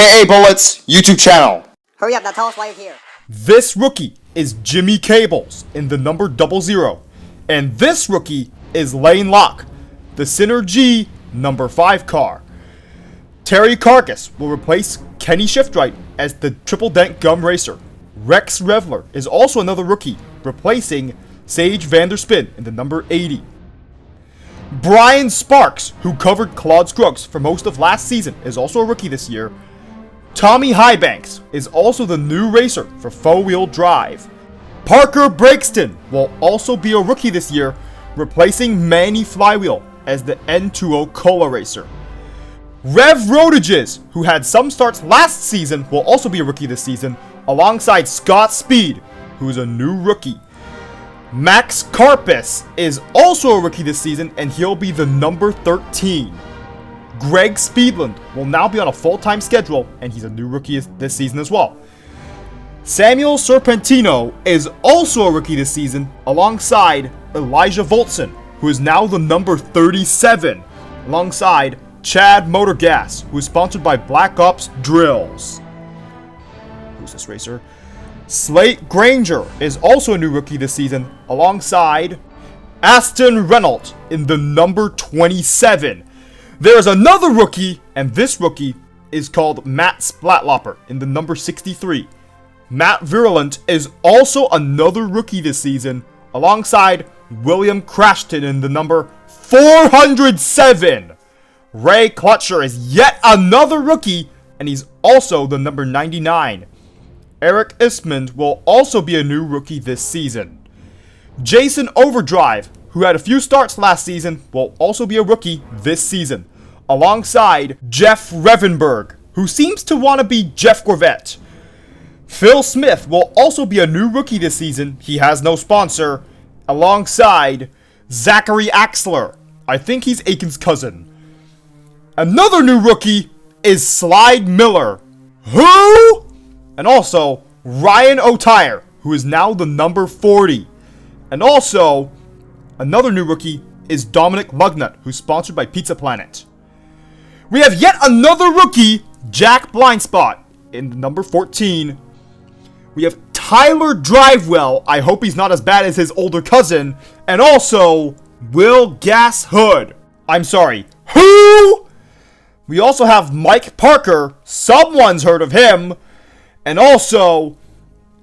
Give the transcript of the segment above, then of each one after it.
AA Bullets YouTube channel. Hurry up, now tell us why you're here. This rookie is Jimmy Cables in the number 00. And this rookie is Lane Locke, the Synergy number 5 car. Terry Carcass will replace Kenny Shiftright as the Triple Dent Gum Racer. Rex Revler is also another rookie, replacing Sage Vanderspin in the number 80. Brian Sparks, who covered Claude Scruggs for most of last season, is also a rookie this year. Tommy Highbanks is also the new racer for four-wheel drive. Parker Breakston will also be a rookie this year, replacing Manny Flywheel as the N2O Cola racer. Rev Rodages, who had some starts last season, will also be a rookie this season, alongside Scott Speed, who is a new rookie. Max Carpus is also a rookie this season, and he'll be the number 13. Greg Speedland will now be on a full-time schedule, and he's a new rookie this season as well. Samuel Serpentino is also a rookie this season, alongside Elijah Voltson, who is now the number 37, alongside Chad Motorgas, who is sponsored by Black Ops Drills. Who's this racer? Slate Granger is also a new rookie this season, alongside Aston Reynolds in the number 27. There's another rookie, and this rookie is called Matt Splatloper in the number 63. Matt Virulent is also another rookie this season, alongside William Crashton in the number 407. Ray Clutcher is yet another rookie, and he's also the number 99. Eric Ismond will also be a new rookie this season. Jason Overdrive, who had a few starts last season, will also be a rookie this season, alongside Jeff Revenberg, who seems to want to be Jeff Gorvette. Phil Smith will also be a new rookie this season, he has no sponsor, alongside Zachary Axler. I think he's Aiken's cousin. Another new rookie is Slide Miller. Who? And also, Ryan O'Tire, who is now the number 40. And also, another new rookie is Dominic Mugnut, who's sponsored by Pizza Planet. We have yet another rookie, Jack Blindspot, in the number 14. We have Tyler Drivewell, I hope he's not as bad as his older cousin. And also, Will Gas Hood. I'm sorry, who? We also have Mike Parker, someone's heard of him. And also,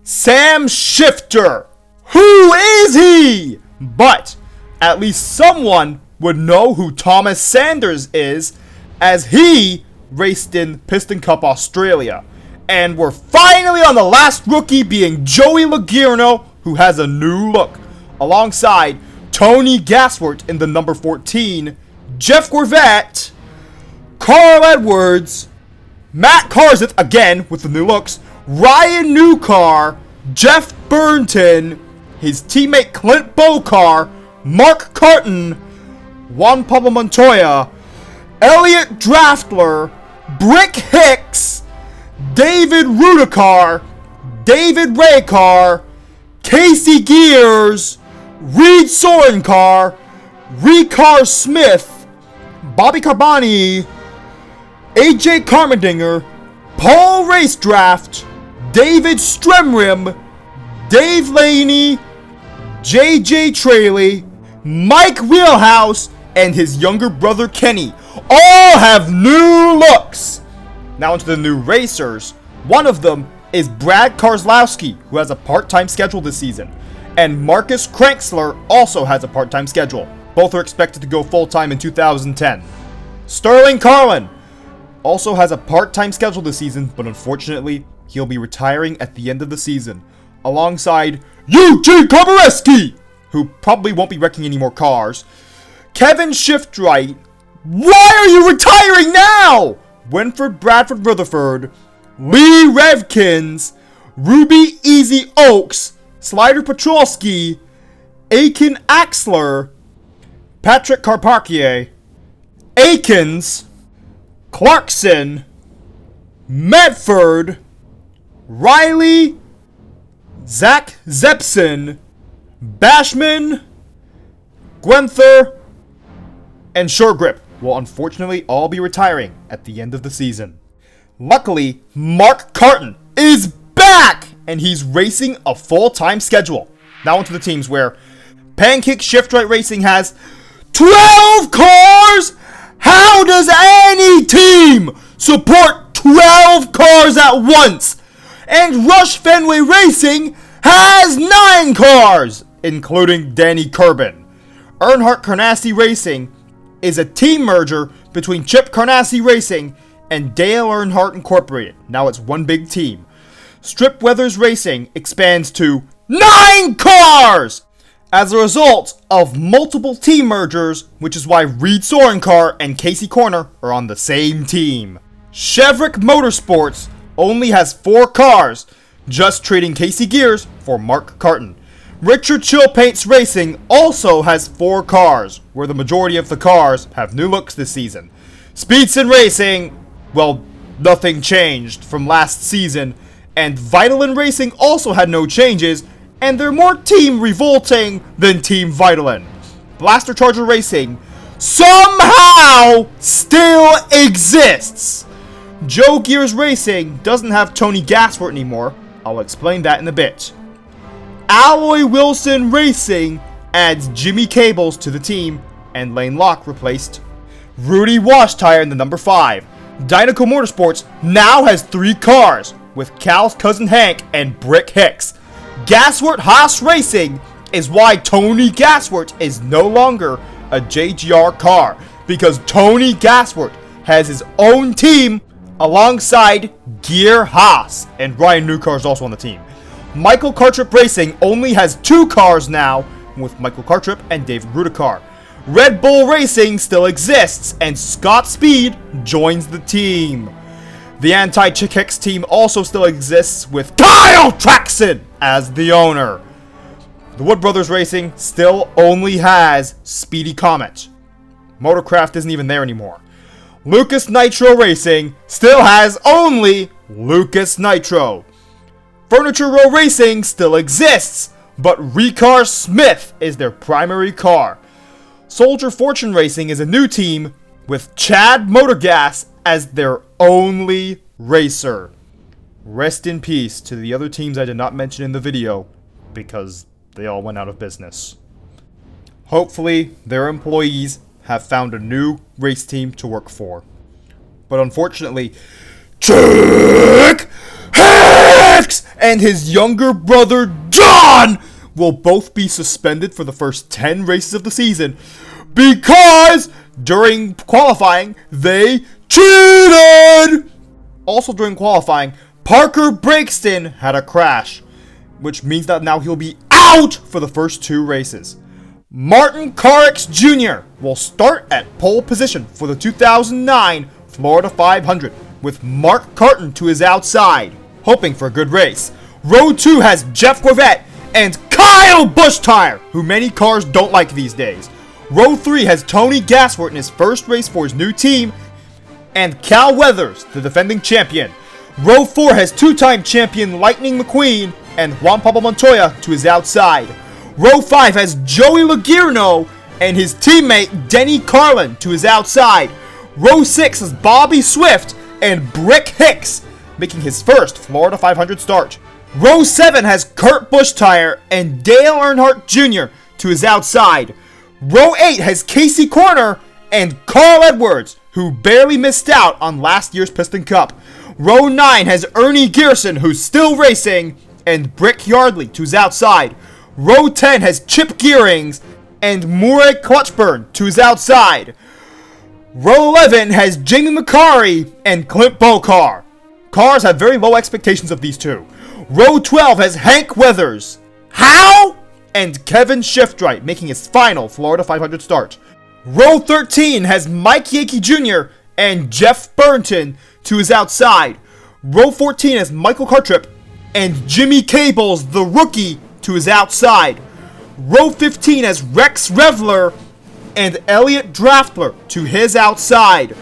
Sam Shifter. Who is he? But at least someone would know who Thomas Sanders is, as he raced in Piston Cup Australia. And we're finally on the last rookie, being Joey Lagirno, who has a new look, alongside Tony Gaswart in the number 14, Jeff Gorvette, Carl Edwards, Matt Karzith, again with the new looks, Ryan Newcar, Jeff Burnton, his teammate Clint Bowcar, Mark Carton, Juan Pablo Montoya, Elliot Draftler, Brick Hicks, David Rudicar, David Raycar, Casey Gears, Reed Sorencar, Ricard Smith, Bobby Carboni, AJ Carmendinger, Paul Racedraft, David Stremrim, Dave Laney, JJ Traley, Mike Wheelhouse, and his younger brother Kenny all have new looks. Now into the new racers. One of them is Brad Karslowski, who has a part-time schedule this season, and Marcus Kranksler also has a part-time schedule. Both are expected to go full-time in 2010. Sterling Carlin also has a part-time schedule this season, but unfortunately, he'll be retiring at the end of the season, alongside Eugene Komareski, who probably won't be wrecking any more cars. Kevin Shiftright, why are you retiring now? Winford Bradford Rutherford, Lee Revkins, Ruby Easy Oaks, Slider Petrolski, Aiken Axler, Patrick Carparquier, Aikens, Clarkson, Medford, Riley, Zach Zepson, Bashman, Gwenther, and Short Grip will unfortunately all be retiring at the end of the season. Luckily, Mark Carton is back, and he's racing a full-time schedule. Now onto the teams where Pancake-Shiftright Racing has 12 cars! How does any team support 12 cars at once? And Rush Fenway Racing has 9 cars, including Danny Kerbin. Earnhardt Carnassi Racing is a team merger between Chip Carnassi Racing and Dale Earnhardt Incorporated. Now it's one big team. Strip Weathers Racing expands to 9 cars! As a result of multiple team mergers, which is why Reed Sorencar and Casey Corner are on the same team. Chevrolet Motorsports only has 4 cars, just trading Casey Gears for Mark Carton. Richard Chill Paints Racing also has 4 cars, where the majority of the cars have new looks this season. Speedson Racing, well, nothing changed from last season, and Vitoline Racing also had no changes, and they're more Team Revolting than Team Vitoline. Blaster Charger Racing somehow still exists. Joe Gears Racing doesn't have Tony Gaswart anymore. I'll explain that in a bit. Alloy Wilson Racing adds Jimmy Cables to the team, and Lane Locke replaced Rudy Washtire in the number 5. Dynaco Motorsports now has 3 cars, with Cal's cousin Hank and Brick Hicks. Gaswart-Haas Racing is why Tony Gaswart is no longer a JGR car, because Tony Gaswart has his own team alongside Gear Haas, and Ryan Newcar is also on the team. Michael Cartrip Racing only has 2 cars now, with Michael Cartrip and David Rudikar. Red Bull Racing still exists, and Scott Speed joins the team. The Anti-Chick team also still exists, with Kyle Trackson as the owner. The Wood Brothers Racing still only has Speedy Comet. Motorcraft isn't even there anymore. Lucas Nitro Racing still has only Lucas Nitro. Furniture Row Racing still exists, but Recar Smith is their primary car. Soldier Fortune Racing is a new team with Chad Motorgas as their only racer. Rest in peace to the other teams I did not mention in the video, because they all went out of business. Hopefully, their employees have found a new race team to work for. But unfortunately, Chick Hicks and his younger brother John will both be suspended for the first 10 races of the season because during qualifying they cheated! Also during qualifying, Parker Breakston had a crash, which means that now he'll be out for the first 2 races. Martin Carrix Jr. will start at pole position for the 2009 Florida 500 with Mark Carton to his outside, hoping for a good race. Row 2 has Jeff Corvette and Kyle Bushtire, who many cars don't like these days. Row 3 has Tony Gaswart in his first race for his new team, and Cal Weathers, the defending champion. Row 4 has 2-time champion Lightning McQueen and Juan Pablo Montoya to his outside. Row 5 has Joey Logirno and his teammate Denny Carlin to his outside. Row 6 has Bobby Swift and Brick Hicks, making his first Florida 500 start. Row 7 has Kurt Bushtire and Dale Earnhardt Jr. to his outside. Row 8 has Casey Corner and Carl Edwards, who barely missed out on last year's Piston Cup. Row 9 has Ernie Gearson, who's still racing, and Brick Yardley to his outside. Row 10 has Chip Gearings and Murray Clutchburn to his outside. Row 11 has Jamie McCarry and Clint Bokar. Cars have very low expectations of these two. Row 12 has Hank Weathers, How? And Kevin Phillips making his final Florida 500 start. Row 13 has Mike Yankee Jr. and Jeff Burnton to his outside. Row 14 has Michael Cartrip and Jimmy Cables, the rookie, to his outside. Row 15 has Rex Revler and Elliot Draftler to his outside.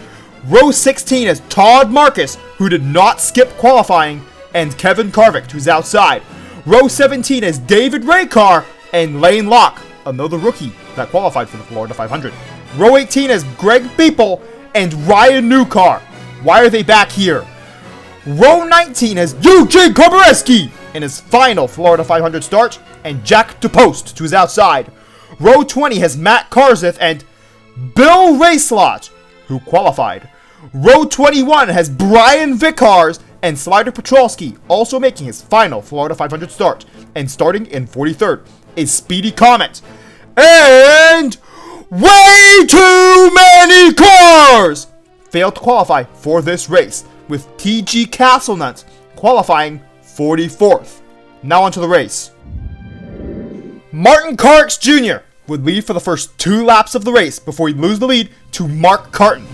Row 16 has Todd Marcus, who did not skip qualifying, and Kevin Carvick to his outside. Row 17 has David Raycar and Lane Locke, another rookie that qualified for the Florida 500. Row 18 has Greg Beeple and Ryan Newcar. Why are they back here? Row 19 has Eugene Komareski in his final Florida 500 start, and Jack DePost to his outside. Row 20 has Matt Karseth and Bill Racelot, who qualified. Row 21 has Brian Vickers and Slider Petrolski, also making his final Florida 500 start. And starting in 43rd is Speedy Comet. And way too many cars failed to qualify for this race, with TG Castlenut qualifying 44th. Now onto the race. Martin Carx Jr. would lead for the first 2 laps of the race before he'd lose the lead to Mark Carton,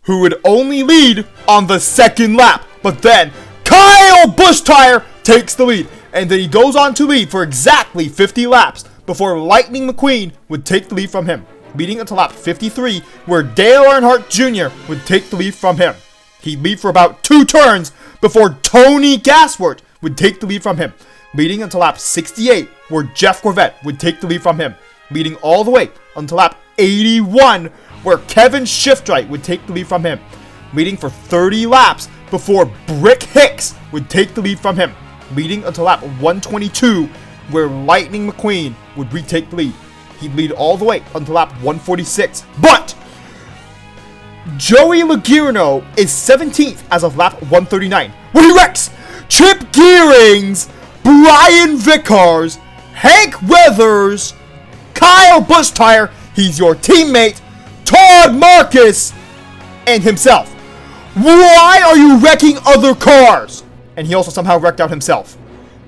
who would only lead on the 2nd lap. But then Kyle Busch-Tire takes the lead, and then he goes on to lead for exactly 50 laps before Lightning McQueen would take the lead from him, leading until lap 53, where Dale Earnhardt Jr. would take the lead from him. He'd lead for about 2 turns before Tony Gaswart would take the lead from him, leading until lap 68, where Jeff Gorvette would take the lead from him, leading all the way until lap 81, where Kevin Shiftright would take the lead from him, leading for 30 laps before Brick Hicks would take the lead from him, leading until lap 122, where Lightning McQueen would retake the lead. He'd lead all the way until lap 146, but Joey Logierno is 17th as of lap 139, where he wrecks Chip Gearings, Brian Vickers, Hank Weathers, Kyle Busch-Tire, he's your teammate, Todd Marcus, and himself. Why are you wrecking other cars? And he also somehow wrecked out himself.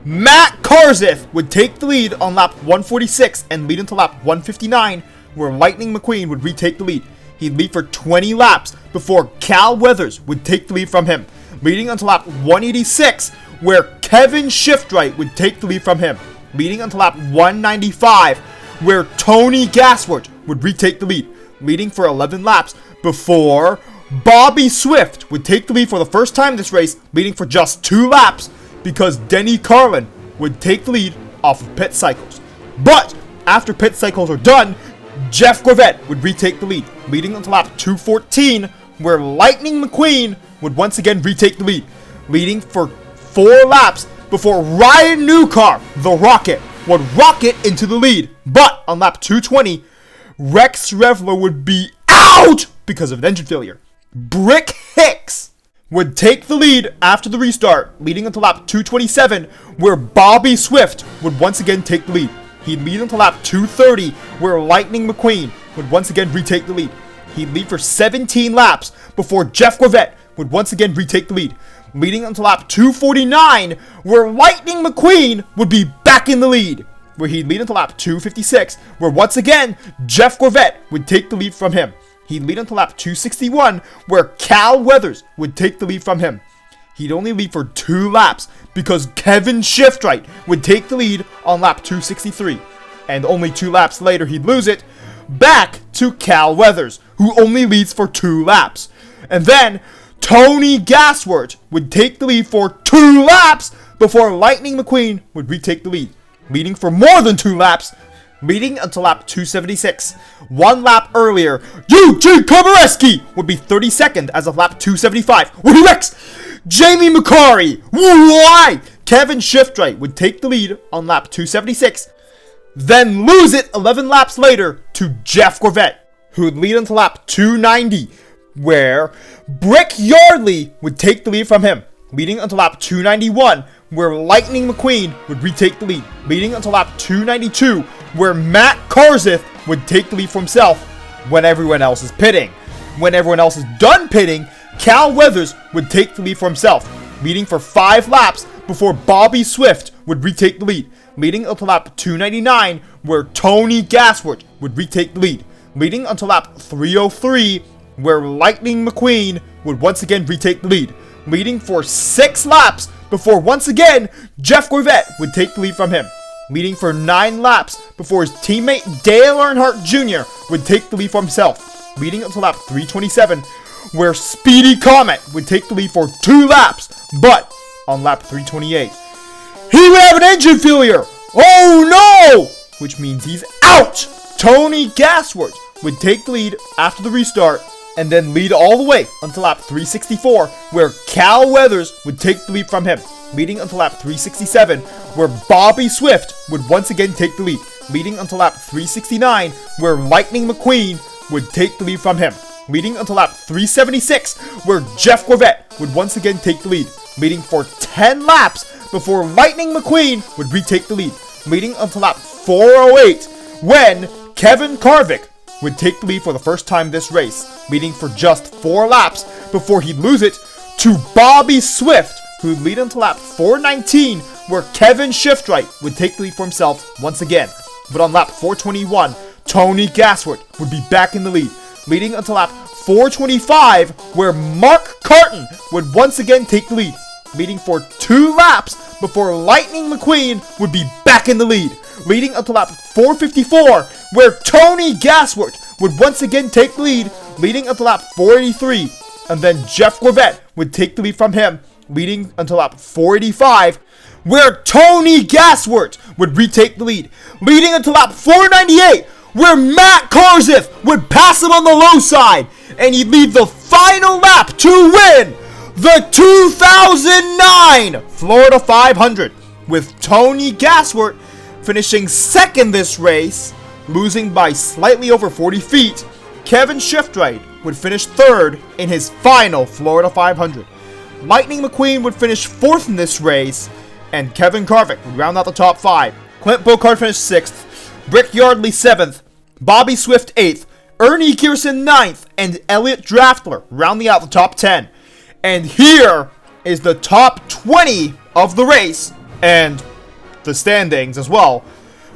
Matt Karseth would take the lead on lap 146 and lead until lap 159, where Lightning McQueen would retake the lead. He'd lead for 20 laps before Cal Weathers would take the lead from him, leading until lap 186, where Kevin Shiftright would take the lead from him, leading until lap 195, where Tony Gaswart would retake the lead, leading for 11 laps before Bobby Swift would take the lead for the first time this race, leading for just 2 laps because Denny Carlin would take the lead off of pit cycles. But after pit cycles are done, Jeff Gorvette would retake the lead, leading until lap 214, where Lightning McQueen would once again retake the lead, leading for 4 laps before Ryan Newcar, the Rocket, would rocket into the lead. But on lap 220, Rex Revler would be out because of an engine failure. Brick Hicks would take the lead after the restart, leading until lap 227, where Bobby Swift would once again take the lead. He'd lead until lap 230, where Lightning McQueen would once again retake the lead. He'd lead for 17 laps before Jeff Gorvette would once again retake the lead, leading until lap 249, where Lightning McQueen would be back in the lead, where he'd lead until lap 256, where once again Jeff Gorvette would take the lead from him. He'd lead until lap 261, where Cal Weathers would take the lead from him. He'd only lead for 2 laps because Kevin Shiftright would take the lead on lap 263. And only 2 laps later he'd lose it back to Cal Weathers, who only leads for 2 laps. And then Tony Gaswart would take the lead for 2 laps before Lightning McQueen would retake the lead, leading for more than 2 laps, leading until lap 276. 1 lap earlier, Eugene Komareski would be 32nd as of lap 275, where he wrecks Jamie McCarry. Why? Kevin Shiftright would take the lead on lap 276, then lose it 11 laps later to Jeff Gorvette, who would lead until lap 290, where Brick Yardley would take the lead from him, leading until lap 291, where Lightning McQueen would retake the lead, leading until lap 292, where Matt Karseth would take the lead for himself when everyone else is pitting. When everyone else is done pitting, Cal Weathers would take the lead for himself, leading for 5 laps before Bobby Swift would retake the lead, leading until lap 299, where Tony Gaswart would retake the lead, leading until lap 303, where Lightning McQueen would once again retake the lead, leading for 6 laps before once again Jeff Gorvette would take the lead from him, leading for 9 laps before his teammate Dale Earnhardt Jr. would take the lead for himself, leading until lap 327, where Speedy Comet would take the lead for 2 laps, but on lap 328, he would have an engine failure! Oh no! Which means he's out! Tony Gaswart would take the lead after the restart, and then lead all the way until lap 364, where Cal Weathers would take the lead from him, leading until lap 367, where Bobby Swift would once again take the lead, leading until lap 369, where Lightning McQueen would take the lead from him, leading until lap 376, where Jeff Gorvette would once again take the lead, leading for 10 laps before Lightning McQueen would retake the lead, leading until lap 408, when Kevin Carvick would take the lead for the first time this race, leading for just 4 laps before he'd lose it to Bobby Swift, who would lead until lap 419, where Kevin Shiftright would take the lead for himself once again. But on lap 421, Tony Gaswart would be back in the lead, leading until lap 425, where Mark Carton would once again take the lead, leading for 2 laps before Lightning McQueen would be back in the lead, leading until lap 454, where Tony Gaswart would once again take the lead, leading until lap 483, and then Jeff Gorvette would take the lead from him, leading until lap 485, where Tony Gaswart would retake the lead, leading until lap 498, where Matt Karzif would pass him on the low side, and he'd lead the final lap to win the 2009 Florida 500, with Tony Gaswart finishing second this race, losing by slightly over 40 feet. Kevin Shiftright would finish third in his final Florida 500. Lightning McQueen would finish fourth in this race, and Kevin Carvick would round out the top 5. Clint Bocard finished 6th, Brick Yardley 7th, Bobby Swift 8th, Ernie Kierson 9th, and Elliot Draftler rounding out the top 10. And here is the top 20 of the race, and the standings as well,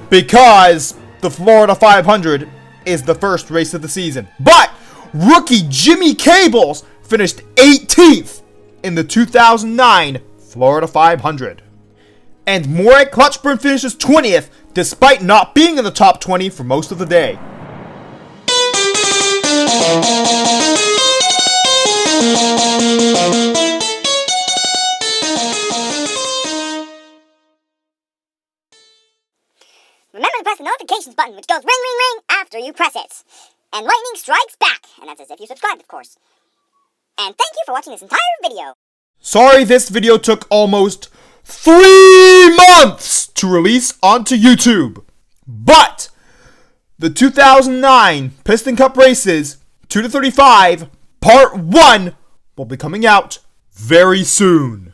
because the Florida 500 is the first race of the season. But rookie Jimmy Cables finished 18th in the 2009 Florida 500. And Morag Clutchburn finishes 20th, despite not being in the top 20 for most of the day. Remember to press the notifications button, which goes ring, ring, ring after you press it. And lightning strikes back, and that's as if you subscribed, of course. And thank you for watching this entire video. Sorry this video took almost 3 months to release onto YouTube. But the 2009 Piston Cup races 2 to 35 Part 1 will be coming out very soon.